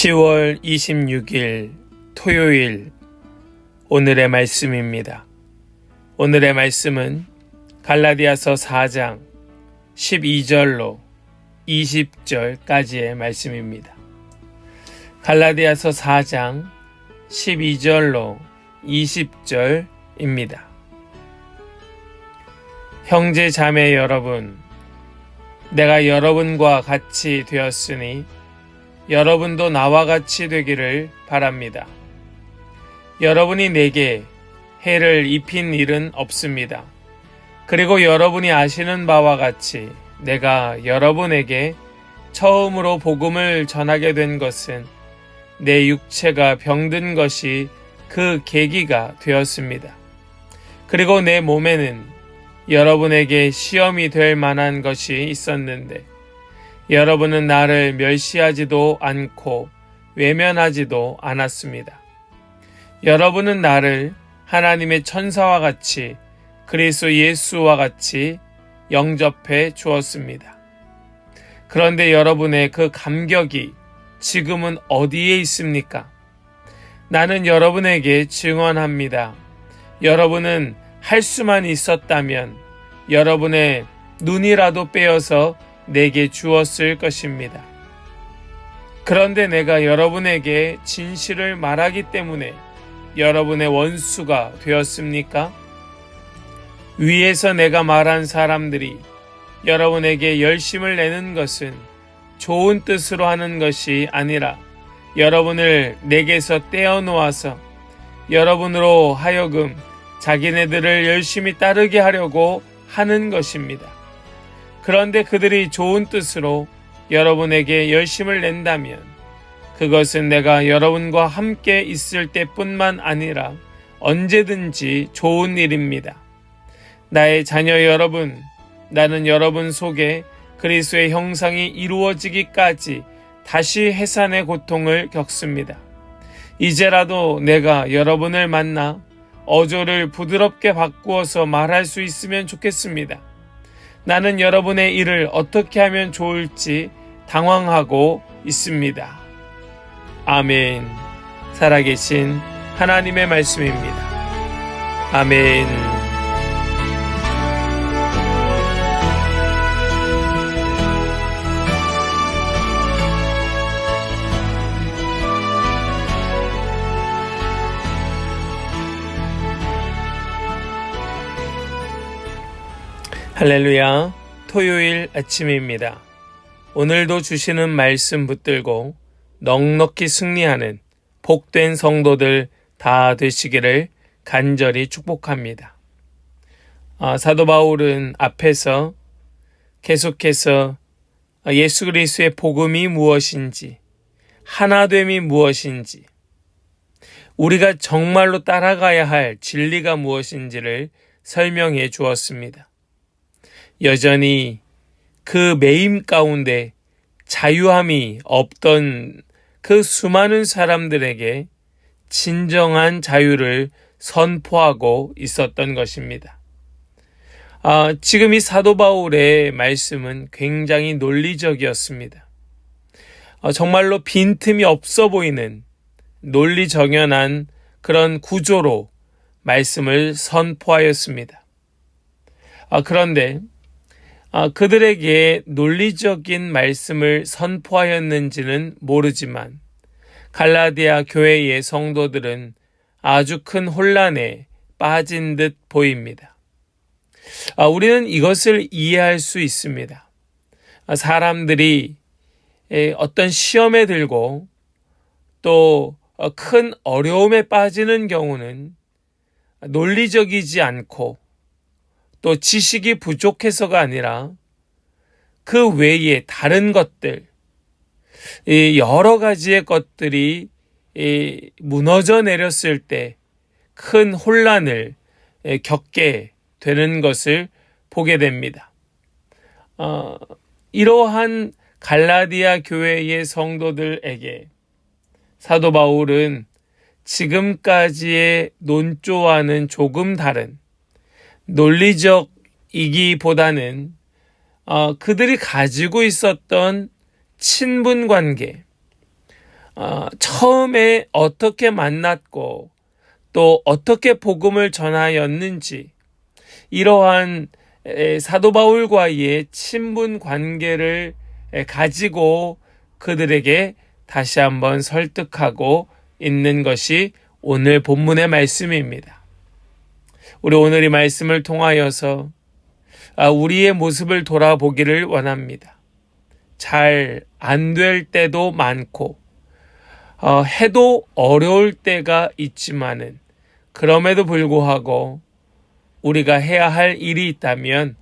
10월 26일 토요일 오늘의 말씀입니다. 오늘의 말씀은 갈라디아서 4장 12절로 20절까지의 말씀입니다. 갈라디아서 4장 12절로 20절입니다. 형제 자매 여러분, 내가 여러분과 같이 되었으니 여러분도 나와 같이 되기를 바랍니다. 여러분이 내게 해를 입힌 일은 없습니다. 그리고 여러분이 아시는 바와 같이 내가 여러분에게 처음으로 복음을 전하게 된 것은 내 육체가 병든 것이 그 계기가 되었습니다. 그리고 내 몸에는 여러분에게 시험이 될 만한 것이 있었는데 여러분은 나를 멸시하지도 않고 외면하지도 않았습니다. 여러분은 나를 하나님의 천사와 같이 그리스도 예수와 같이 영접해 주었습니다. 그런데 여러분의 그 감격이 지금은 어디에 있습니까? 나는 여러분에게 증언합니다. 여러분은 할 수만 있었다면 여러분의 눈이라도 빼어서 내게 주었을 것입니다. 그런데 내가 여러분에게 진실을 말하기 때문에 여러분의 원수가 되었습니까? 위에서 내가 말한 사람들이 여러분에게 열심을 내는 것은 좋은 뜻으로 하는 것이 아니라 여러분을 내게서 떼어놓아서 여러분으로 하여금 자기네들을 열심히 따르게 하려고 하는 것입니다. 그런데 그들이 좋은 뜻으로 여러분에게 열심을 낸다면 그것은 내가 여러분과 함께 있을 때뿐만 아니라 언제든지 좋은 일입니다. 나의 자녀 여러분, 나는 여러분 속에 그리스도의 형상이 이루어지기까지 다시 해산의 고통을 겪습니다. 이제라도 내가 여러분을 만나 어조를 부드럽게 바꾸어서 말할 수 있으면 좋겠습니다. 나는 여러분의 일을 어떻게 하면 좋을지 당황하고 있습니다. 아멘. 살아계신 하나님의 말씀입니다. 아멘. 할렐루야, 토요일 아침입니다. 오늘도 주시는 말씀 붙들고 넉넉히 승리하는 복된 성도들 다 되시기를 간절히 축복합니다. 사도 바울은 앞에서 계속해서 예수 그리스도의 복음이 무엇인지, 하나됨이 무엇인지, 우리가 정말로 따라가야 할 진리가 무엇인지를 설명해 주었습니다. 여전히 그 매임 가운데 자유함이 없던 그 수많은 사람들에게 진정한 자유를 선포하고 있었던 것입니다. 지금 이 사도 바울의 말씀은 굉장히 논리적이었습니다. 정말로 빈틈이 없어 보이는 논리정연한 그런 구조로 말씀을 선포하였습니다. 그런데 그들에게 논리적인 말씀을 선포하였는지는 모르지만 갈라디아 교회의 성도들은 아주 큰 혼란에 빠진 듯 보입니다. 우리는 이것을 이해할 수 있습니다. 사람들이 어떤 시험에 들고 또 큰 어려움에 빠지는 경우는 논리적이지 않고 또 지식이 부족해서가 아니라 그 외에 다른 것들, 여러 가지의 것들이 무너져 내렸을 때 큰 혼란을 겪게 되는 것을 보게 됩니다. 이러한 갈라디아 교회의 성도들에게 사도 바울은 지금까지의 논조와는 조금 다른 논리적이기보다는 그들이 가지고 있었던 친분 관계, 처음에 어떻게 만났고 또 어떻게 복음을 전하였는지 이러한 사도 바울과의 친분 관계를 가지고 그들에게 다시 한번 설득하고 있는 것이 오늘 본문의 말씀입니다. 우리 오늘 이 말씀을 통하여서 우리의 모습을 돌아보기를 원합니다. 잘 안 될 때도 많고 해도 어려울 때가 있지만은 그럼에도 불구하고 우리가 해야 할 일이 있다면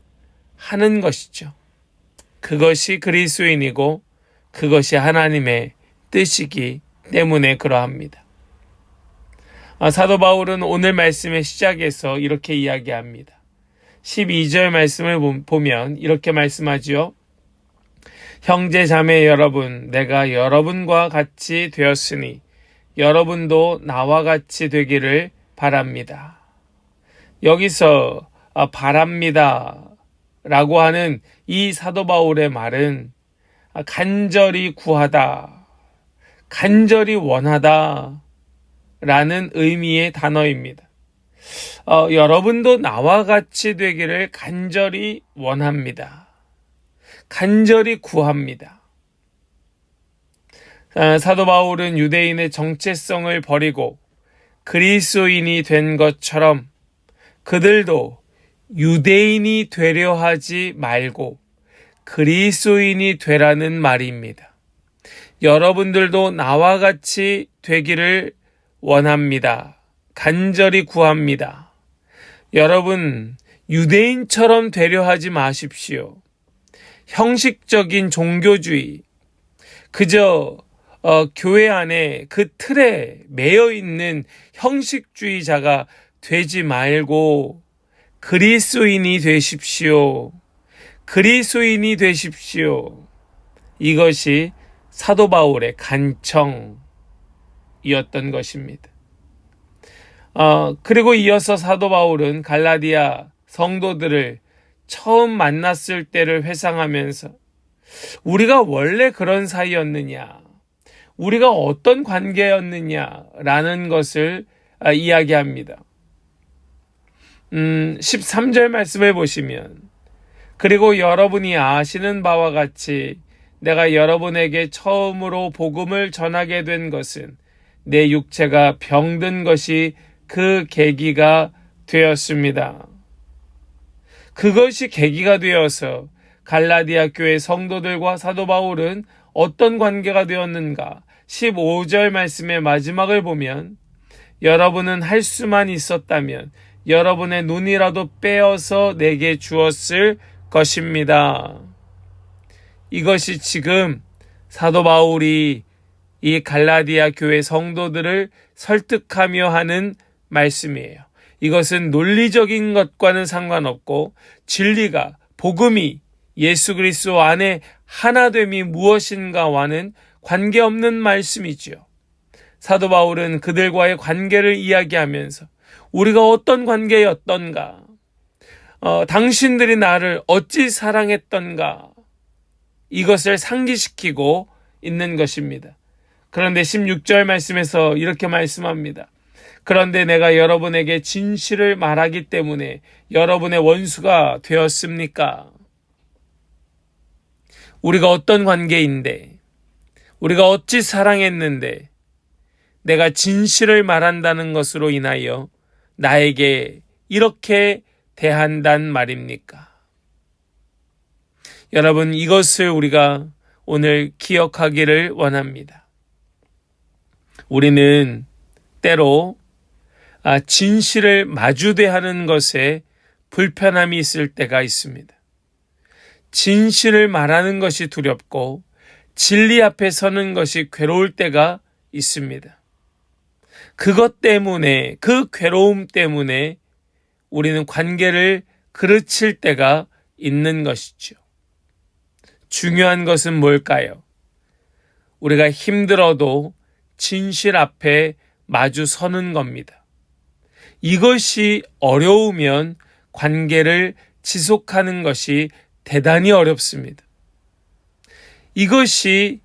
하는 것이죠. 그것이 그리스도인이고 그것이 하나님의 뜻이기 때문에 그러합니다. 사도 바울은 오늘 말씀의 시작에서 이렇게 이야기합니다. 12절 말씀을 보면 이렇게 말씀하지요. 형제 자매 여러분, 내가 여러분과 같이 되었으니 여러분도 나와 같이 되기를 바랍니다. 여기서 바랍니다 라고 하는 이 사도 바울의 말은 간절히 구하다, 간절히 원하다 라는 의미의 단어입니다. 여러분도 나와 같이 되기를 간절히 원합니다. 간절히 구합니다. 사도 바울은 유대인의 정체성을 버리고 그리스도인이 된 것처럼 그들도 유대인이 되려 하지 말고 그리스도인이 되라는 말입니다. 여러분들도 나와 같이 되기를 원합니다. 간절히 구합니다. 여러분, 유대인처럼 되려 하지 마십시오. 형식적인 종교주의, 그저 교회 안에 그 틀에 매여 있는 형식주의자가 되지 말고 그리스도인이 되십시오. 그리스도인이 되십시오. 이것이 사도 바울의 간청이었던 것입니다. 그리고 이어서 사도 바울은 갈라디아 성도들을 처음 만났을 때를 회상하면서 우리가 원래 그런 사이였느냐, 우리가 어떤 관계였느냐라는 것을 이야기합니다. 13절 말씀을 보시면 그리고 여러분이 아시는 바와 같이 내가 여러분에게 처음으로 복음을 전하게 된 것은 내 육체가 병든 것이 그 계기가 되었습니다. 그것이 계기가 되어서 갈라디아 교회 성도들과 사도 바울은 어떤 관계가 되었는가? 15절 말씀의 마지막을 보면 여러분은 할 수만 있었다면 여러분의 눈이라도 빼어서 내게 주었을 것입니다. 이것이 지금 사도 바울이 이 갈라디아 교회 성도들을 설득하며 하는 말씀이에요. 이것은 논리적인 것과는 상관없고 진리가, 복음이 예수 그리스도 안에 하나됨이 무엇인가와는 관계없는 말씀이지요. 사도 바울은 그들과의 관계를 이야기하면서 우리가 어떤 관계였던가, 당신들이 나를 어찌 사랑했던가, 이것을 상기시키고 있는 것입니다. 그런데 16절 말씀에서 이렇게 말씀합니다. 그런데 내가 여러분에게 진실을 말하기 때문에 여러분의 원수가 되었습니까? 우리가 어떤 관계인데, 우리가 어찌 사랑했는데 내가 진실을 말한다는 것으로 인하여 나에게 이렇게 대한단 말입니까? 여러분, 이것을 우리가 오늘 기억하기를 원합니다. 우리는 때로 진실을 마주대하는 것에 불편함이 있을 때가 있습니다. 진실을 말하는 것이 두렵고 진리 앞에 서는 것이 괴로울 때가 있습니다. 그것 때문에, 그 괴로움 때문에 우리는 관계를 그르칠 때가 있는 것이죠. 중요한 것은 뭘까요? 우리가 힘들어도 진실 앞에 마주 서는 겁니다. 이것이 어려우면 관계를 지속하는 것이 대단히 어렵습니다. 이것이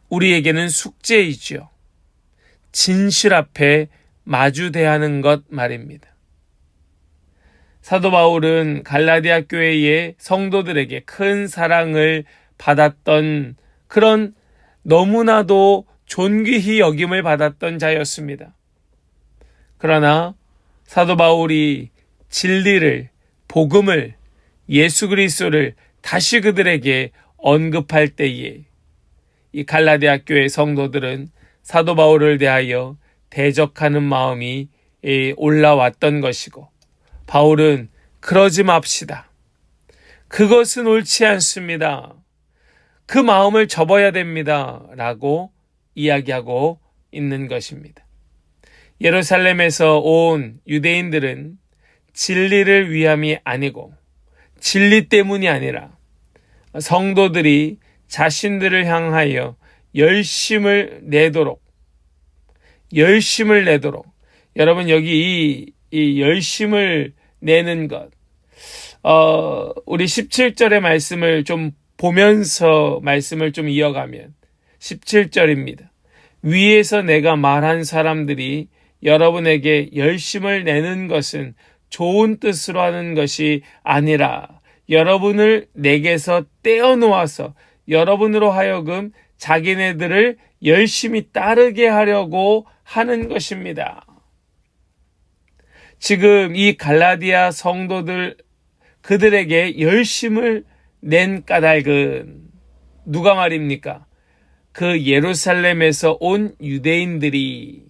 우리에게는 숙제이지요. 진실 앞에 마주대하는 것 말입니다. 사도 바울은 갈라디아 교회의 성도들에게 큰 사랑을 받았던 그런 너무나도 존귀히 여김을 받았던 자였습니다. 그러나 사도 바울이 진리를, 복음을, 예수 그리스도를 다시 그들에게 언급할 때에 이 갈라디아 교회 성도들은 사도 바울을 대하여 대적하는 마음이 올라왔던 것이고, 바울은 그러지 맙시다. 그것은 옳지 않습니다. 그 마음을 접어야 됩니다. 라고 이야기하고 있는 것입니다. 예루살렘에서 온 유대인들은 진리를 위함이 아니고 진리 때문이 아니라 성도들이 자신들을 향하여 열심을 내도록 여러분 여기 이 열심을 내는 것 우리 17절의 말씀을 좀 보면서 말씀을 좀 이어가면 17절입니다. 위에서 내가 말한 사람들이 여러분에게 열심을 내는 것은 좋은 뜻으로 하는 것이 아니라 여러분을 내게서 떼어놓아서 여러분으로 하여금 자기네들을 열심히 따르게 하려고 하는 것입니다. 지금 이 갈라디아 성도들 그들에게 열심을 낸 까닭은 누가 말입니까? 그 예루살렘에서 온 유대인들이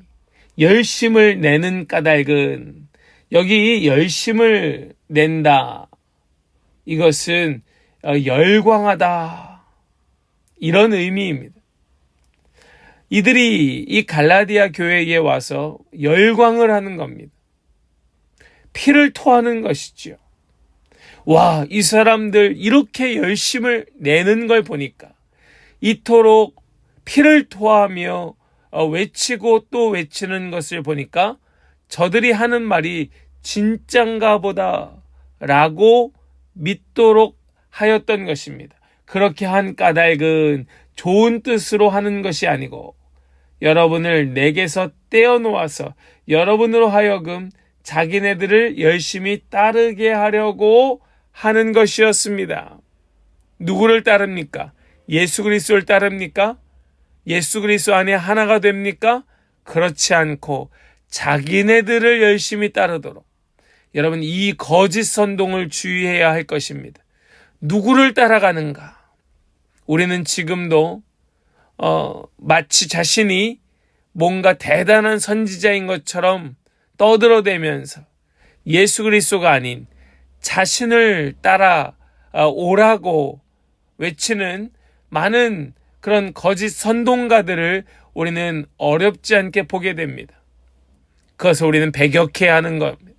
열심을 내는 까닭은 여기 열심을 낸다. 이것은 열광하다. 이런 의미입니다. 이들이 이 갈라디아 교회에 와서 열광을 하는 겁니다. 피를 토하는 것이지요. 와, 이 사람들 이렇게 열심을 내는 걸 보니까 이토록 피를 토하며 외치고 또 외치는 것을 보니까 저들이 하는 말이 진짠가 보다 라고 믿도록 하였던 것입니다. 그렇게 한 까닭은 좋은 뜻으로 하는 것이 아니고 여러분을 내게서 떼어놓아서 여러분으로 하여금 자기네들을 열심히 따르게 하려고 하는 것이었습니다. 누구를 따릅니까? 예수 그리스도를 따릅니까? 예수 그리스도 안에 하나가 됩니까? 그렇지 않고 자기네들을 열심히 따르도록 여러분 이 거짓 선동을 주의해야 할 것입니다. 누구를 따라가는가? 우리는 지금도 마치 자신이 뭔가 대단한 선지자인 것처럼 떠들어대면서 예수 그리스도가 아닌 자신을 따라 오라고 외치는 많은 그런 거짓 선동가들을 우리는 어렵지 않게 보게 됩니다. 그것을 우리는 배격해야 하는 겁니다.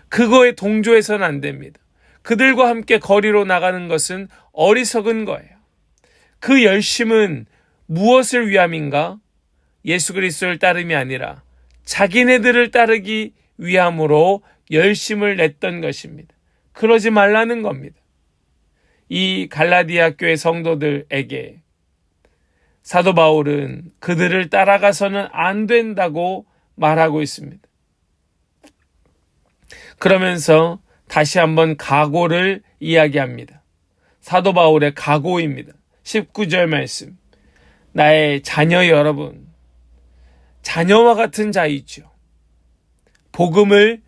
그거에 동조해서는 안 됩니다. 그들과 함께 거리로 나가는 것은 어리석은 거예요. 그 열심은 무엇을 위함인가? 예수 그리스도를 따름이 아니라 자기네들을 따르기 위함으로 열심을 냈던 것입니다. 그러지 말라는 겁니다. 이 갈라디아 교회 성도들에게 사도 바울은 그들을 따라가서는 안 된다고 말하고 있습니다. 그러면서 다시 한번 각오를 이야기합니다. 사도 바울의 각오입니다. 19절 말씀. 나의 자녀 여러분, 자녀와 같은 자이죠. 복음을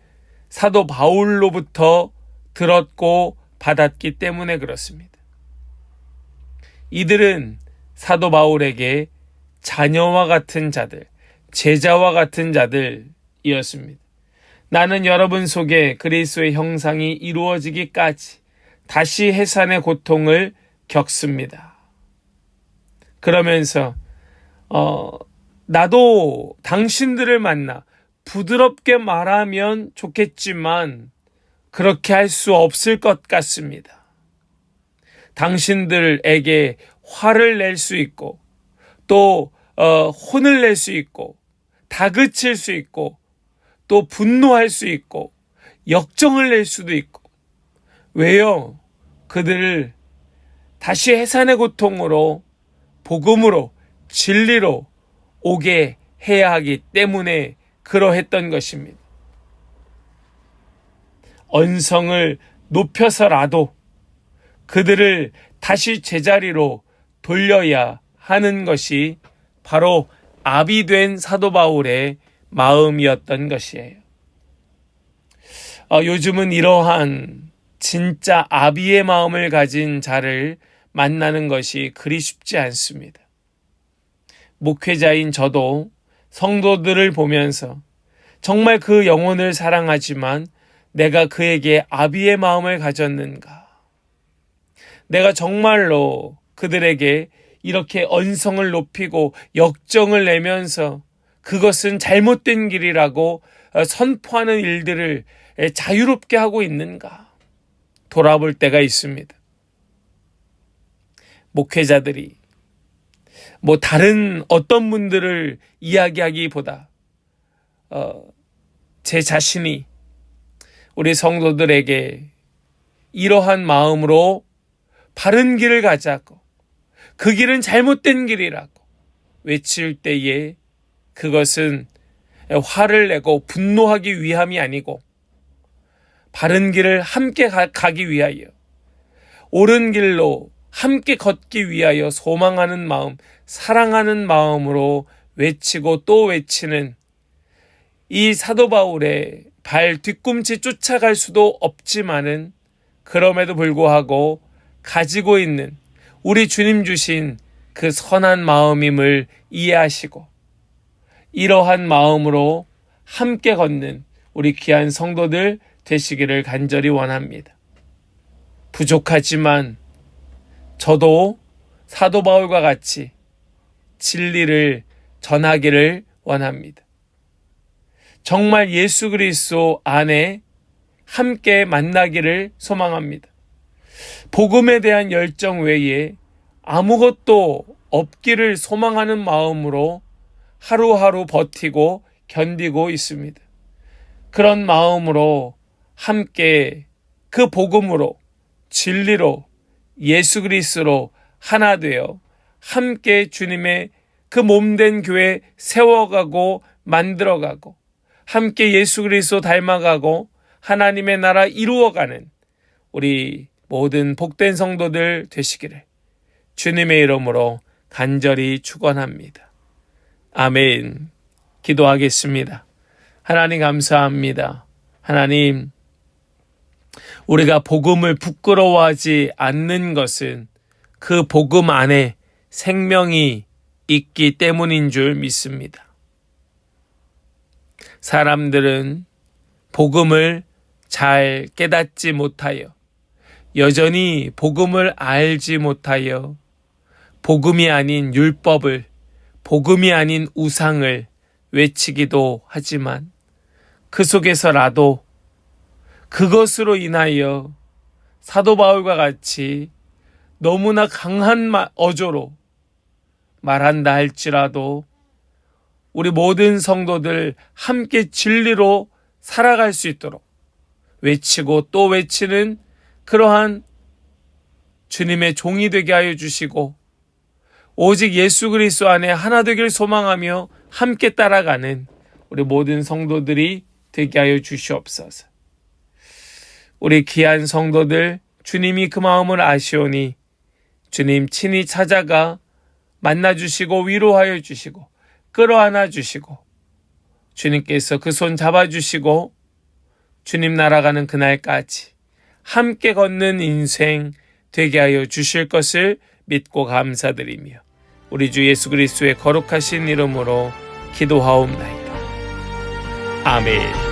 사도 바울로부터 들었고 받았기 때문에 그렇습니다. 이들은 사도 바울에게 자녀와 같은 자들, 제자와 같은 자들이었습니다. 나는 여러분 속에 그리스도의 형상이 이루어지기까지 다시 해산의 고통을 겪습니다. 그러면서 나도 당신들을 만나 부드럽게 말하면 좋겠지만 그렇게 할 수 없을 것 같습니다. 당신들에게 화를 낼 수 있고 또 혼을 낼 수 있고 다그칠 수 있고 또 분노할 수 있고 역정을 낼 수도 있고 왜요? 그들을 다시 해산의 고통으로 복음으로 진리로 오게 해야 하기 때문에 그러했던 것입니다. 언성을 높여서라도 그들을 다시 제자리로 돌려야 하는 것이 바로 아비 된 사도 바울의 마음이었던 것이에요. 요즘은 이러한 진짜 아비의 마음을 가진 자를 만나는 것이 그리 쉽지 않습니다. 목회자인 저도 성도들을 보면서 정말 그 영혼을 사랑하지만 내가 그에게 아비의 마음을 가졌는가? 내가 정말로 그들에게 이렇게 언성을 높이고 역정을 내면서 그것은 잘못된 길이라고 선포하는 일들을 자유롭게 하고 있는가? 돌아볼 때가 있습니다. 목회자들이 다른 어떤 분들을 이야기하기보다 제 자신이 우리 성도들에게 이러한 마음으로 바른 길을 가자고, 그 길은 잘못된 길이라고 외칠 때에 그것은 화를 내고 분노하기 위함이 아니고 바른 길을 함께 가기 위하여, 옳은 길로 함께 걷기 위하여 소망하는 마음, 사랑하는 마음으로 외치고 또 외치는 이 사도 바울의 발 뒤꿈치 쫓아갈 수도 없지만은 그럼에도 불구하고 가지고 있는 우리 주님 주신 그 선한 마음임을 이해하시고 이러한 마음으로 함께 걷는 우리 귀한 성도들 되시기를 간절히 원합니다. 부족하지만 저도 사도 바울과 같이 진리를 전하기를 원합니다. 정말 예수 그리스도 안에 함께 만나기를 소망합니다. 복음에 대한 열정 외에 아무것도 없기를 소망하는 마음으로 하루하루 버티고 견디고 있습니다. 그런 마음으로 함께 그 복음으로, 진리로, 예수 그리스도로 하나 되어 함께 주님의 그 몸된 교회 세워가고 만들어가고 함께 예수 그리스도 닮아가고 하나님의 나라 이루어가는 우리 모든 복된 성도들 되시기를 주님의 이름으로 간절히 축원합니다. 아멘. 기도하겠습니다. 하나님 감사합니다. 하나님, 우리가 복음을 부끄러워하지 않는 것은 그 복음 안에 생명이 있기 때문인 줄 믿습니다. 사람들은 복음을 잘 깨닫지 못하여, 여전히 복음을 알지 못하여 복음이 아닌 율법을, 복음이 아닌 우상을 외치기도 하지만 그 속에서라도 그것으로 인하여 사도 바울과 같이 너무나 강한 어조로 말한다 할지라도 우리 모든 성도들 함께 진리로 살아갈 수 있도록 외치고 또 외치는 그러한 주님의 종이 되게 하여 주시고 오직 예수 그리스도 안에 하나 되길 소망하며 함께 따라가는 우리 모든 성도들이 되게 하여 주시옵소서. 우리 귀한 성도들 주님이 그 마음을 아시오니 주님 친히 찾아가 만나주시고 위로하여 주시고 끌어안아 주시고 주님께서 그 손 잡아주시고 주님 날아가는 그날까지 함께 걷는 인생 되게 하여 주실 것을 믿고 감사드리며 우리 주 예수 그리스도의 거룩하신 이름으로 기도하옵나이다. 아멘.